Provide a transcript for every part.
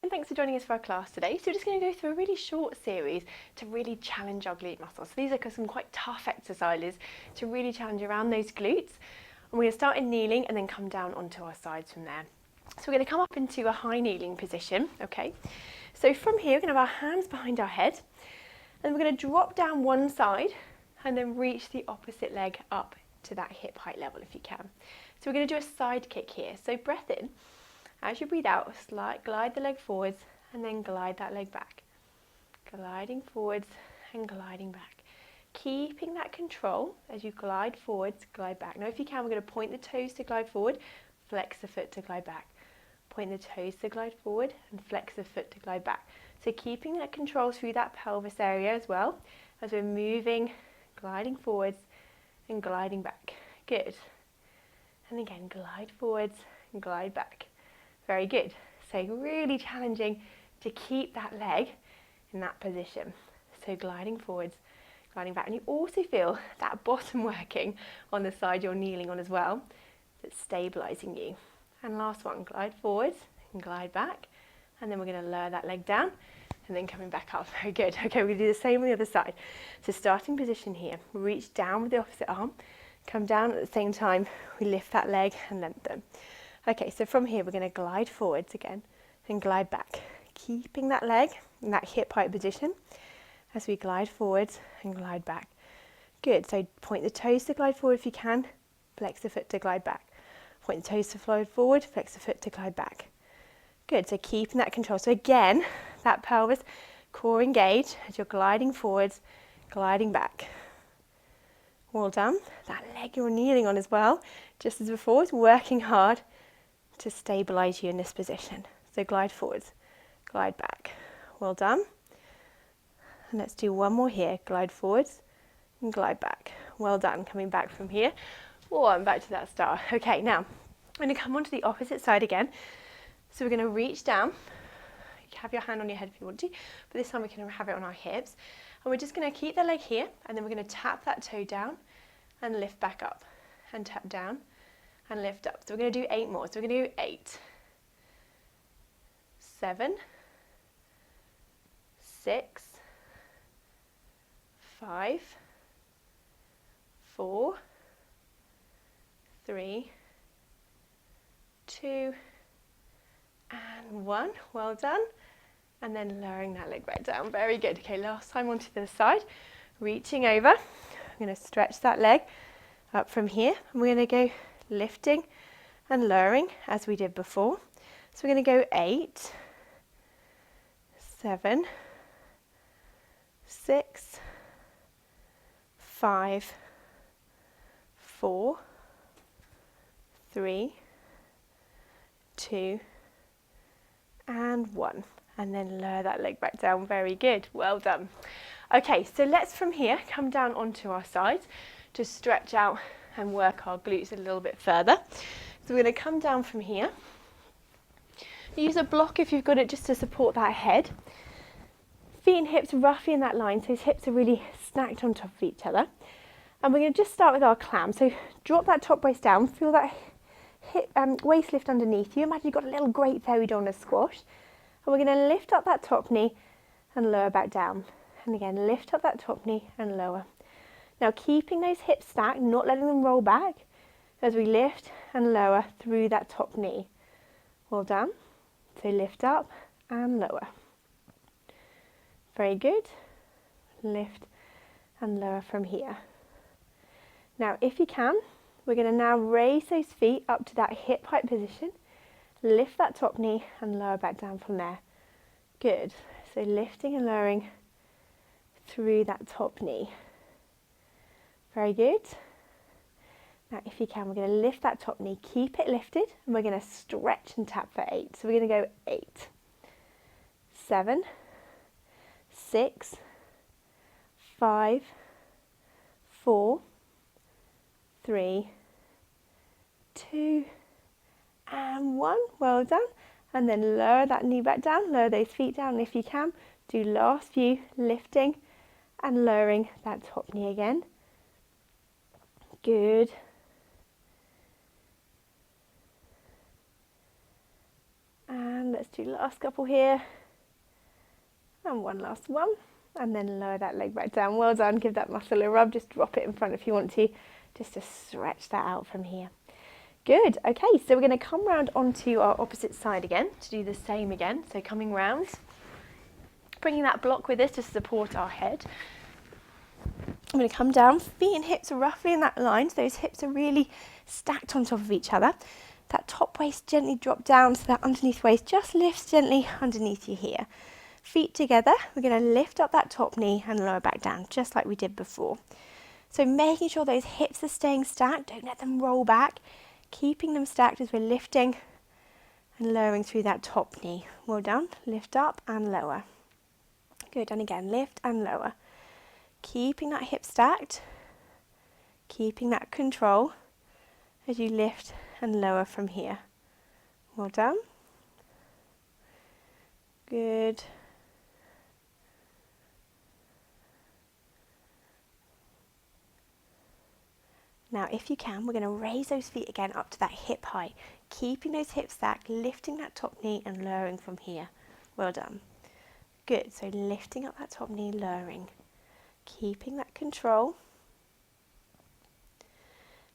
And thanks for joining us for our class today. So we're just going to go through a really short series to really challenge our glute muscles. So these are some quite tough exercises to really challenge around those glutes. And we're going to start in kneeling and then come down onto our sides from there. So we're going to come up into a high kneeling position, okay? So from here, we're going to have our hands behind our head and we're going to drop down one side and then reach the opposite leg up to that hip height level if you can. So we're going to do a side kick here. So breath in. As you breathe out, glide the leg forwards and then glide that leg back. Gliding forwards and gliding back. Keeping that control as you glide forwards, glide back. Now if you can, we're going to point the toes to glide forward, flex the foot to glide back. Point the toes to glide forward and flex the foot to glide back. So keeping that control through that pelvis area as well as we're moving, gliding forwards and gliding back. Good. And again, glide forwards and glide back. Very good. So really challenging to keep that leg in that position. So gliding forwards, gliding back. And you also feel that bottom working on the side you're kneeling on as well. That's stabilizing you. And last one, glide forwards and glide back. And then we're going to lower that leg down and then coming back up. Very good. Okay, we're going to do the same on the other side. So starting position here, reach down with the opposite arm, come down at the same time, we lift that leg and lengthen. Okay, so from here we're going to glide forwards again and glide back, keeping that leg in that hip height position as we glide forwards and glide back. Good, so point the toes to glide forward if you can, flex the foot to glide back. Point the toes to glide forward, flex the foot to glide back. Good, so keeping that control. So again, that pelvis, core engage as you're gliding forwards, gliding back. Well done. That leg you're kneeling on as well, just as before, is working hard to stabilize you in this position. So glide forwards, glide back. Well done. And let's do one more here. Glide forwards and glide back. Well done. Coming back from here. Oh, I'm back to that start. Okay, now I'm going to come onto the opposite side again. So we're going to reach down. You can have your hand on your head if you want to, but this time we can have it on our hips. And we're just going to keep the leg here, and then we're going to tap that toe down and lift back up, and tap down and lift up. So we're going to do 8 more. So we're going to do 8, 7, 6, 5, 4, 3, 2, and 1. Well done. And then lowering that leg back down. Very good. Okay, last time onto the side. Reaching over. I'm going to stretch that leg up from here. And we're going to go lifting and lowering as we did before. So we're going to go 8, 7, 6, 5, 4, 3, 2, and 1. And then lower that leg back down. Very good. Well done. Okay, so let's from here come down onto our sides to stretch out and work our glutes a little bit further. So we're going to come down from here. Use a block if you've got it just to support that head. Feet and hips roughly in that line, so his hips are really stacked on top of each other. And we're going to just start with our clam. So drop that top waist down, feel that hip, waist lift underneath you. Imagine you've got a little great fairy doll squash. And we're going to lift up that top knee and lower back down. And again, lift up that top knee and lower. Now keeping those hips stacked, not letting them roll back as we lift and lower through that top knee. Well done. So lift up and lower. Very good. Lift and lower from here. Now if you can, we're going to now raise those feet up to that hip height position. Lift that top knee and lower back down from there. Good. So lifting and lowering through that top knee. Very good. Now if you can, we're going to lift that top knee, keep it lifted, and we're going to stretch and tap for 8. So we're going to go 8, 7, 6, 5, 4, 3, 2, and 1. Well done. And then lower that knee back down, lower those feet down. And if you can, do last few, lifting and lowering that top knee again. Good. And let's do the last couple here. And one last one. And then lower that leg back down. Well done. Give that muscle a rub. Just drop it in front if you want to, just to stretch that out from here. Good. Okay, so we're going to come round onto our opposite side again to do the same again. So coming round, bringing that block with us to support our head. I'm going to come down, feet and hips are roughly in that line, so those hips are really stacked on top of each other. That top waist gently drop down so that underneath waist just lifts gently underneath you here. Feet together, we're going to lift up that top knee and lower back down, just like we did before. So making sure those hips are staying stacked, don't let them roll back, keeping them stacked as we're lifting and lowering through that top knee. Well done, lift up and lower. Good, and again, lift and lower. Keeping that hip stacked, keeping that control as you lift and lower from here. Well done. Good. Now, if you can, we're going to raise those feet again up to that hip height, keeping those hips stacked, lifting that top knee and lowering from here. Well done. Good, so lifting up that top knee, lowering. Keeping that control.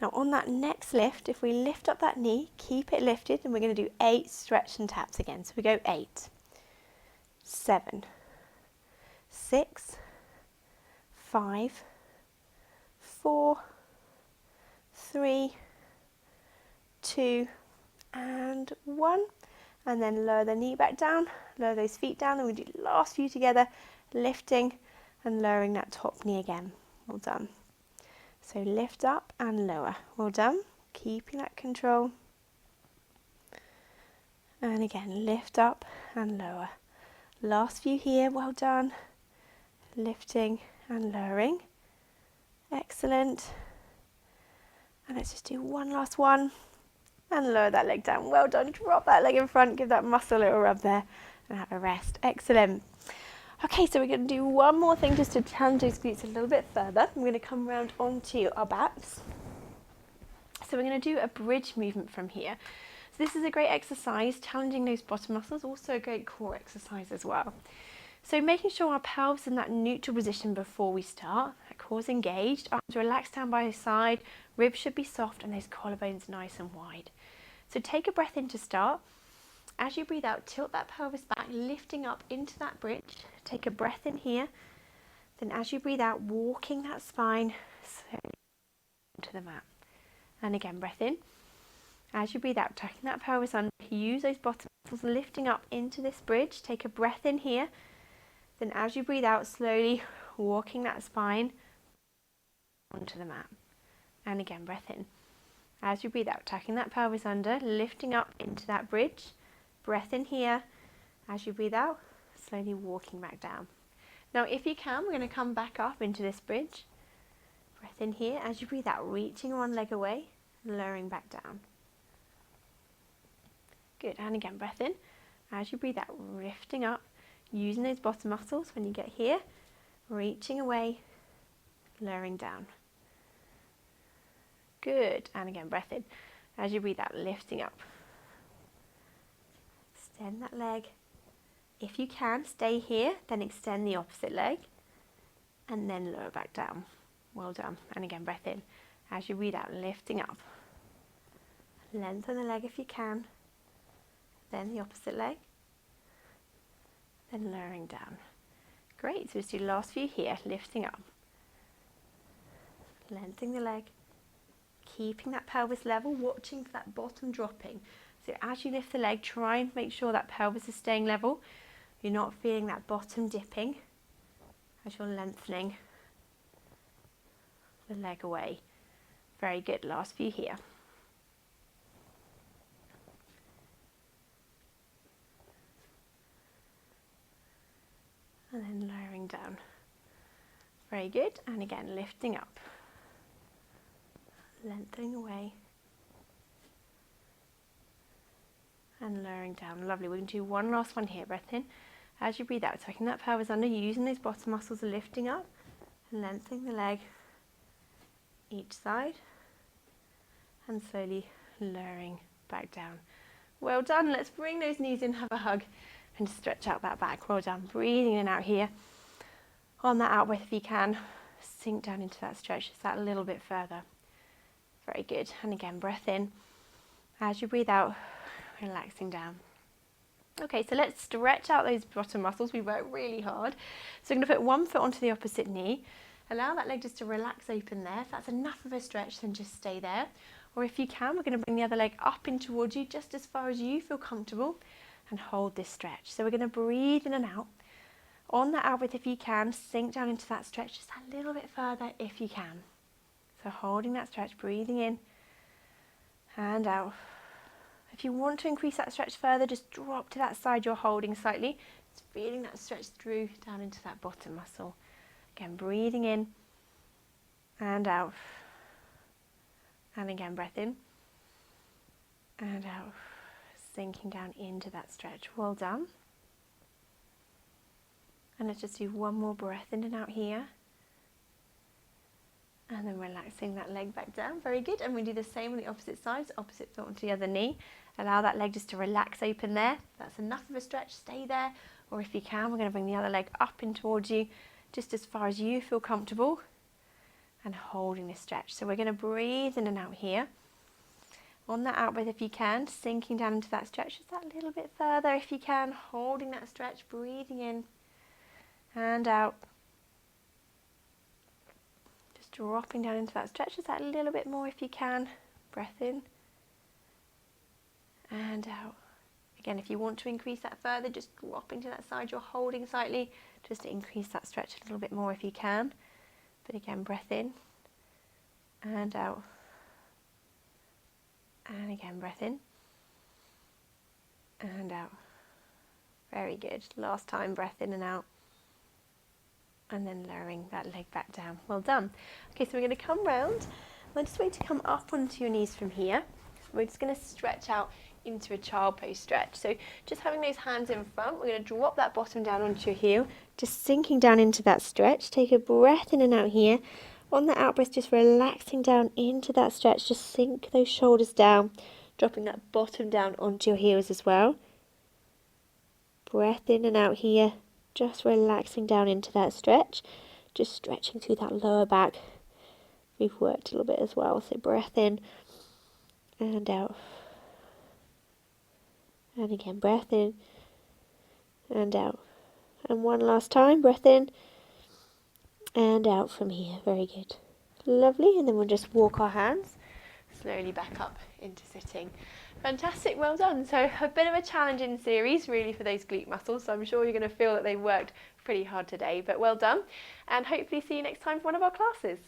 Now on that next lift, if we lift up that knee, keep it lifted, and we're going to do 8 stretch and taps again. So we go 8, 7, 6, 5, 4, 3, 2, and 1. And then lower the knee back down, lower those feet down, and we do the last few together, lifting and lowering that top knee again. Well done. So lift up and lower. Well done. Keeping that control. And again, lift up and lower. Last few here. Well done. Lifting and lowering. Excellent. And let's just do one last one. And lower that leg down. Well done. Drop that leg in front. Give that muscle a little rub there. And have a rest. Excellent. Okay, so we're going to do one more thing just to challenge those glutes a little bit further. I'm going to come round onto our backs. So we're going to do a bridge movement from here. So this is a great exercise, challenging those bottom muscles, also a great core exercise as well. So making sure our pelvis in that neutral position before we start, that core's engaged, arms relaxed down by the side, ribs should be soft and those collarbones nice and wide. So take a breath in to start. As you breathe out, tilt that pelvis back, lifting up into that bridge. Take a breath in here. Then as you breathe out, walking that spine slowly onto the mat. And again, breath in. As you breathe out, tucking that pelvis under, use those bottom muscles, lifting up into this bridge. Take a breath in here. Then as you breathe out, slowly walking that spine onto the mat. And again, breath in. As you breathe out, tucking that pelvis under, lifting up into that bridge. Breath in here. As you breathe out, slowly walking back down. Now if you can, we're going to come back up into this bridge. Breath in here. As you breathe out, reaching one leg away, lowering back down. Good, and again, breath in. As you breathe out, lifting up, using those bottom muscles when you get here, reaching away, lowering down. Good, and again, breath in. As you breathe out, lifting up. Extend that leg. If you can, stay here, then extend the opposite leg, and then lower back down. Well done. And again, breath in. As you breathe out, lifting up. Lengthen the leg if you can, then the opposite leg, then lowering down. Great, so let's do the last few here, lifting up. Lengthening the leg, keeping that pelvis level, watching for that bottom dropping. So as you lift the leg, try and make sure that pelvis is staying level. You're not feeling that bottom dipping as you're lengthening the leg away. Very good, last few here. And then lowering down. Very good, and again lifting up. Lengthening away. And lowering down. Lovely. We're going to do one last one here. Breath in. As you breathe out, tucking that pelvis under, using those bottom muscles, lifting up and lengthening the leg each side, and slowly lowering back down. Well done. Let's bring those knees in, have a hug, and stretch out that back. Well done. Breathing in and out here. On that out breath, if you can, sink down into that stretch, just that a little bit further. Very good. And again, breath in. As you breathe out, relaxing down. Okay, so let's stretch out those bottom muscles. We worked really hard. So I'm going to put one foot onto the opposite knee. Allow that leg just to relax open there. If that's enough of a stretch, then just stay there. Or if you can, we're going to bring the other leg up in towards you, just as far as you feel comfortable, and hold this stretch. So we're going to breathe in and out. On that out breath, if you can, sink down into that stretch just a little bit further if you can. So holding that stretch, breathing in and out. If you want to increase that stretch further, just drop to that side you're holding slightly. Just feeling that stretch through down into that bottom muscle. Again, breathing in and out. And again, breath in and out. Sinking down into that stretch. Well done. And let's just do one more breath in and out here. And then relaxing that leg back down. Very good. And we do the same on the opposite side. So opposite foot onto the other knee. Allow that leg just to relax open there. If that's enough of a stretch, stay there. Or if you can, we're going to bring the other leg up in towards you, just as far as you feel comfortable. And holding this stretch. So we're going to breathe in and out here. On that out breath, if you can, sinking down into that stretch, just that little bit further if you can. Holding that stretch, breathing in and out. Just dropping down into that stretch, just that little bit more if you can. Breath in and out. Again, if you want to increase that further, just dropping to that side you're holding slightly, just to increase that stretch a little bit more if you can. But again, breath in and out. And again, breath in and out. Very good. Last time, breath in and out. And then lowering that leg back down. Well done. Okay, so we're going to come round. I just want you to come up onto your knees from here. We're just going to stretch out into a child pose stretch. So just having those hands in front, we're going to drop that bottom down onto your heel, just sinking down into that stretch. Take a breath in and out here. On the out breath, just relaxing down into that stretch. Just sink those shoulders down, dropping that bottom down onto your heels as well. Breath in and out here. Just relaxing down into that stretch, just stretching through that lower back. We've worked a little bit as well, so breath in and out. And again, breath in and out. And one last time, breath in and out from here. Very good. Lovely, and then we'll just walk our hands slowly back up into sitting. Fantastic, well done. So a bit of a challenging series really for those glute muscles, so I'm sure you're going to feel that they worked pretty hard today, but well done, and hopefully see you next time for one of our classes.